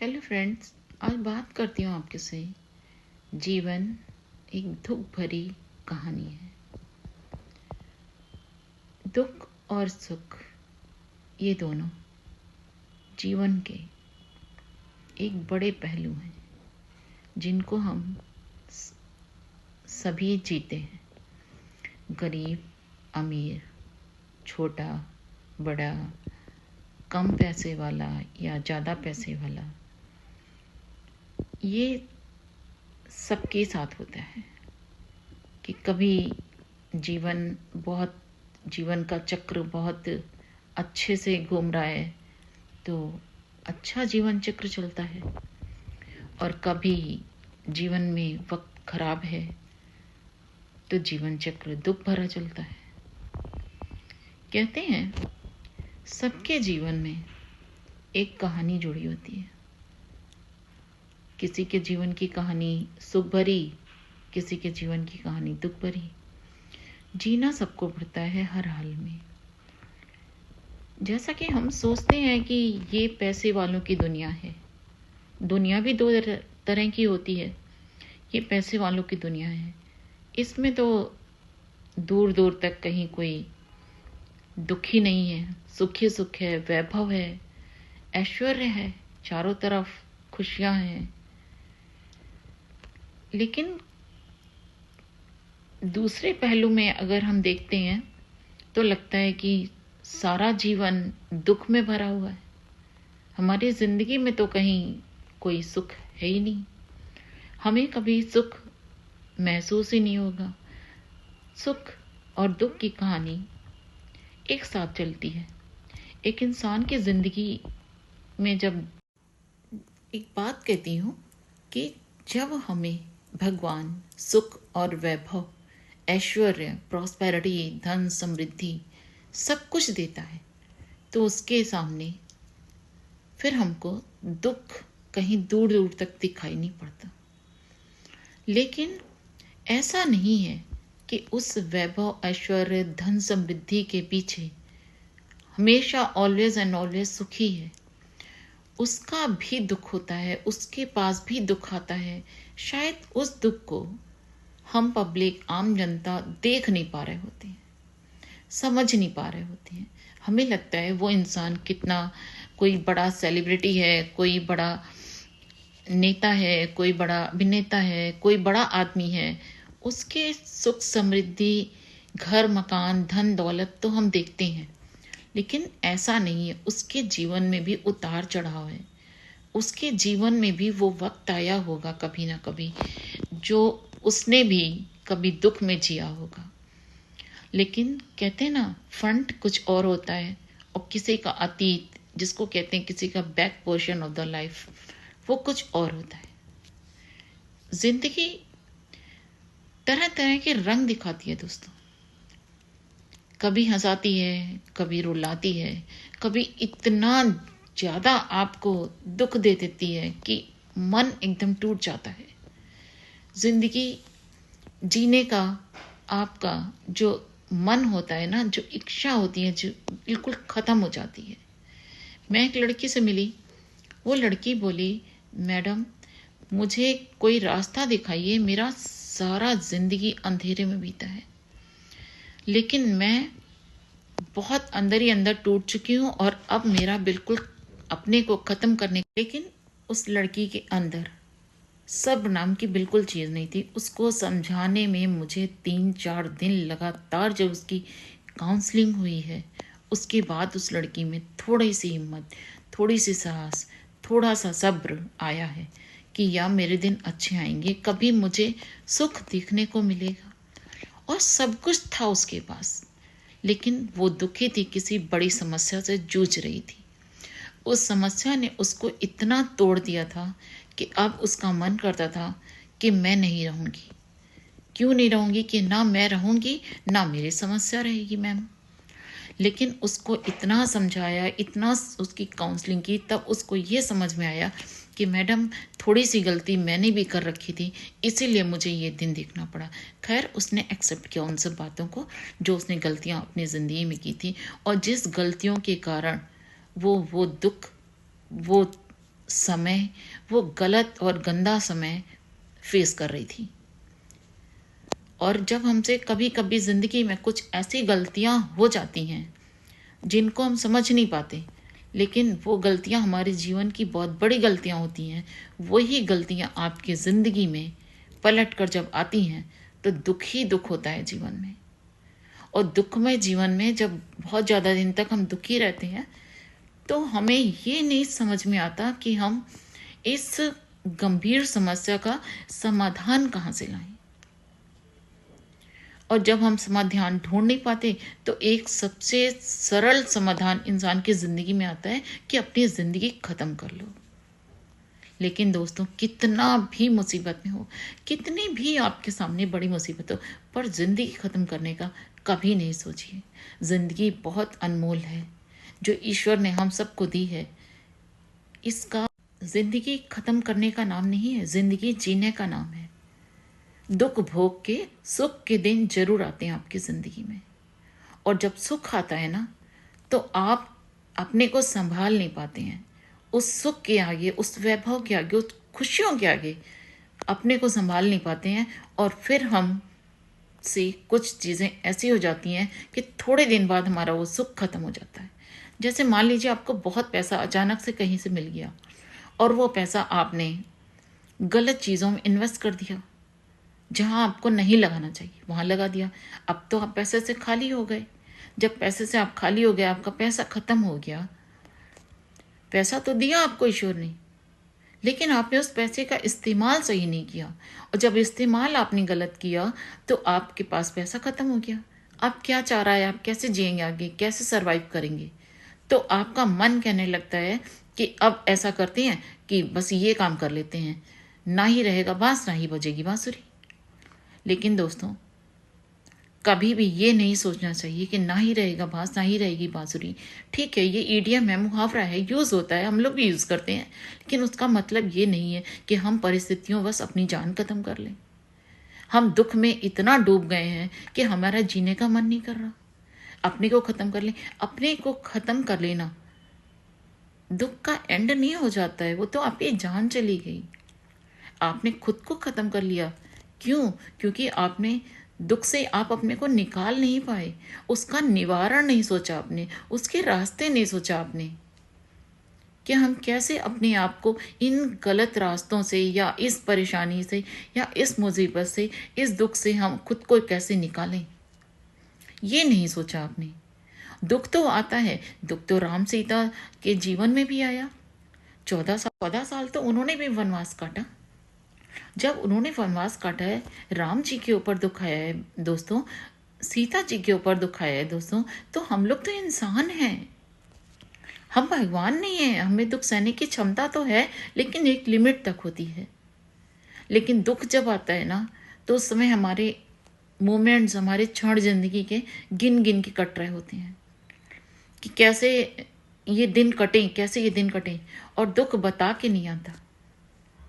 Hello friends, आज बात करती हूँ आपके से। जीवन एक दुख भरी कहानी है। दुख और सुख ये दोनों जीवन के एक बड़े पहलू हैं जिनको हम सभी जीते हैं। गरीब, अमीर, छोटा, बड़ा, कम पैसे वाला या ज़्यादा पैसे वाला, ये सबके साथ होता है कि कभी जीवन का चक्र बहुत अच्छे से घूम रहा है तो अच्छा जीवन चक्र चलता है, और कभी जीवन में वक्त खराब है तो जीवन चक्र दुख भरा चलता है। कहते हैं सबके जीवन में एक कहानी जुड़ी होती है। किसी के जीवन की कहानी सुख भरी, किसी के जीवन की कहानी दुख भरी। जीना सबको पड़ता है हर हाल में। जैसा कि हम सोचते हैं कि ये पैसे वालों की दुनिया है। दुनिया भी दो तरह की होती है। ये पैसे वालों की दुनिया है, इसमें तो दूर दूर तक कहीं कोई दुख ही नहीं है। सुख ही सुख है, वैभव है, ऐश्वर्य है, चारों तरफ खुशियां हैं। लेकिन दूसरे पहलू में अगर हम देखते हैं तो लगता है कि सारा जीवन दुख में भरा हुआ है। हमारी जिंदगी में तो कहीं कोई सुख है ही नहीं। हमें कभी सुख महसूस ही नहीं होगा। सुख और दुख की कहानी एक साथ चलती है। एक इंसान की जिंदगी में जब एक बात कहती हूँ कि जब हमें भगवान सुख और वैभव, ऐश्वर्य, प्रॉस्पेरिटी, धन, समृद्धि सब कुछ देता है तो उसके सामने फिर हमको दुख कहीं दूर दूर तक दिखाई नहीं पड़ता। लेकिन ऐसा नहीं है कि उस वैभव, ऐश्वर्य, धन, समृद्धि के पीछे हमेशा ऑलवेज एंड ऑलवेज सुखी है। उसका भी दुख होता है, उसके पास भी दुख आता है। शायद उस दुख को हम पब्लिक, आम जनता देख नहीं पा रहे होते हैं, समझ नहीं पा रहे होते हैं। हमें लगता है वो इंसान कितना कोई बड़ा सेलिब्रिटी है, कोई बड़ा नेता है, कोई बड़ा अभिनेता है, कोई बड़ा आदमी है। उसके सुख समृद्धि, घर मकान, धन दौलत तो हम देखते हैं, लेकिन ऐसा नहीं है। उसके जीवन में भी उतार चढ़ाव है। उसके जीवन में भी वो वक्त आया होगा कभी ना कभी जो उसने भी कभी दुख में जिया होगा। लेकिन कहते हैं ना, फ्रंट कुछ और होता है और किसी का अतीत, जिसको कहते हैं किसी का back portion of the life, वो कुछ और होता है। जिंदगी तरह तरह के रंग दिखाती है दोस्तों। कभी हंसाती है, कभी रुलाती है, कभी इतना ज़्यादा आपको दुख दे देती है कि मन एकदम टूट जाता है। जिंदगी जीने का आपका जो मन होता है ना, जो इच्छा होती है, जो बिल्कुल ख़त्म हो जाती है। मैं एक लड़की से मिली। वो लड़की बोली, मैडम मुझे कोई रास्ता दिखाइए, मेरा सारा ज़िंदगी अंधेरे में बीता है, लेकिन मैं बहुत अंदर ही अंदर टूट चुकी हूँ और अब मेरा बिल्कुल अपने को ख़त्म करने। लेकिन उस लड़की के अंदर सब्र नाम की बिल्कुल चीज़ नहीं थी। उसको समझाने में मुझे 3-4 दिन लगातार, जब उसकी काउंसलिंग हुई है, उसके बाद उस लड़की में थोड़ी सी हिम्मत, थोड़ी सी साहस, थोड़ा सा सब्र आया है कि या मेरे दिन अच्छे आएंगे, कभी मुझे सुख देखने को मिलेगा। और सब कुछ था उसके पास, लेकिन वो दुखी थी, किसी बड़ी समस्या से जूझ रही थी। उस समस्या ने उसको इतना तोड़ दिया था कि अब उसका मन करता था कि मैं नहीं रहूँगी। क्यों नहीं रहूँगी? कि ना मैं रहूँगी ना मेरी समस्या रहेगी मैम। लेकिन उसको इतना समझाया, इतना उसकी काउंसलिंग की, तब उसको ये समझ में आया कि मैडम थोड़ी सी गलती मैंने भी कर रखी थी, इसीलिए मुझे ये दिन देखना पड़ा। खैर उसने एक्सेप्ट किया उन सब बातों को जो उसने गलतियाँ अपनी ज़िंदगी में की थी, और जिस गलतियों के कारण वो दुख, वो समय, वो गलत और गंदा समय फेस कर रही थी। और जब हमसे कभी कभी ज़िंदगी में कुछ ऐसी गलतियां हो जाती हैं जिनको हम समझ नहीं पाते, लेकिन वो गलतियां हमारे जीवन की बहुत बड़ी गलतियां होती हैं, वही गलतियां आपकी ज़िंदगी में पलट कर जब आती हैं तो दुख ही दुख होता है जीवन में। और दुखमय जीवन में जब बहुत ज़्यादा दिन तक हम दुखी रहते हैं तो हमें ये नहीं समझ में आता कि हम इस गंभीर समस्या का समाधान कहाँ से लाएं। और जब हम समाधान ढूंढ नहीं पाते तो एक सबसे सरल समाधान इंसान की ज़िंदगी में आता है कि अपनी ज़िंदगी ख़त्म कर लो। लेकिन दोस्तों, कितना भी मुसीबत में हो, कितनी भी आपके सामने बड़ी मुसीबत हो, पर ज़िंदगी ख़त्म करने का कभी नहीं सोचिए। ज़िंदगी बहुत अनमोल है जो ईश्वर ने हम सबको दी है। इसका ज़िंदगी ख़त्म करने का नाम नहीं है, ज़िंदगी जीने का नाम है। दुख भोग के सुख के दिन जरूर आते हैं आपकी ज़िंदगी में, और जब सुख आता है ना तो आप अपने को संभाल नहीं पाते हैं। उस सुख के आगे, उस वैभव के आगे, उस खुशियों के आगे अपने को संभाल नहीं पाते हैं, और फिर हम से कुछ चीज़ें ऐसी हो जाती हैं कि थोड़े दिन बाद हमारा वो सुख खत्म हो जाता है। जैसे मान लीजिए आपको बहुत पैसा अचानक से कहीं से मिल गया और वो पैसा आपने गलत चीज़ों में इन्वेस्ट कर दिया, जहाँ आपको नहीं लगाना चाहिए वहाँ लगा दिया। अब तो आप पैसे से खाली हो गए। जब पैसे से आप खाली हो गए, आपका पैसा खत्म हो गया, पैसा तो दिया आपको ईश्वर ने, लेकिन आपने उस पैसे का इस्तेमाल सही नहीं किया, और जब इस्तेमाल आपने गलत किया तो आपके पास पैसा खत्म हो गया। आप क्या चाह रहा है, आप कैसे जिएंगे आगे, कैसे सरवाइव करेंगे? तो आपका मन कहने लगता है कि अब ऐसा करते हैं कि बस ये काम कर लेते हैं, ना ही रहेगा बांस ना ही बजेगी बांसुरी। लेकिन दोस्तों, कभी भी ये नहीं सोचना चाहिए कि ना ही रहेगा बांस ना ही रहेगी बांसुरी। ठीक है, ये ईडियम है, मुहावरा है, यूज़ होता है, हम लोग भी यूज़ करते हैं, लेकिन उसका मतलब ये नहीं है कि हम परिस्थितियों बस अपनी जान खत्म कर लें। हम दुख में इतना डूब गए हैं कि हमारा जीने का मन नहीं कर रहा। अपने को ख़त्म कर लें। अपने को ख़त्म कर लेना दुख का एंड नहीं हो जाता है, वो तो आपकी जान चली गई। आपने खुद को ख़त्म कर लिया। क्यों? क्योंकि आपने दुख से आप अपने को निकाल नहीं पाए, उसका निवारण नहीं सोचा आपने, उसके रास्ते नहीं सोचा आपने कि हम कैसे अपने आप को इन गलत रास्तों से या इस परेशानी से या इस मुसीबत से, इस दुख से हम खुद को कैसे निकालें। ये नहीं सोचा आपने। दुख तो आता है, दुख तो राम सीता के जीवन में भी आया। 14 साल तो उन्होंने भी वनवास काटा। जब उन्होंने वनवास काटा है, राम जी के ऊपर दुख आया है दोस्तों, सीता जी के ऊपर दुख आया है दोस्तों, तो हम लोग तो इंसान हैं, हम भगवान नहीं हैं। हमें दुख सहने की क्षमता तो है, लेकिन एक लिमिट तक होती है। लेकिन दुख जब आता है ना तो उस समय हमारे मोमेंट्स, हमारे क्षण जिंदगी के गिन गिन के कट रहे होते हैं कि कैसे ये दिन कटें, कैसे ये दिन कटें। और दुख बता के नहीं आता,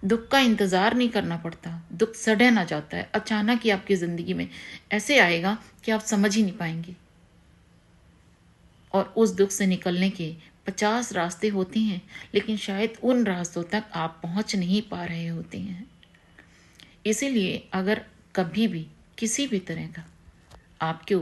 दुख का इंतज़ार नहीं करना पड़ता, दुख सडन आ जाता है, अचानक ही आपकी ज़िंदगी में ऐसे आएगा कि आप समझ ही नहीं पाएंगे। और उस दुख से निकलने के 50 रास्ते होते हैं, लेकिन शायद उन रास्तों तक आप पहुंच नहीं पा रहे होते हैं। इसीलिए अगर कभी भी किसी भी तरह का आपके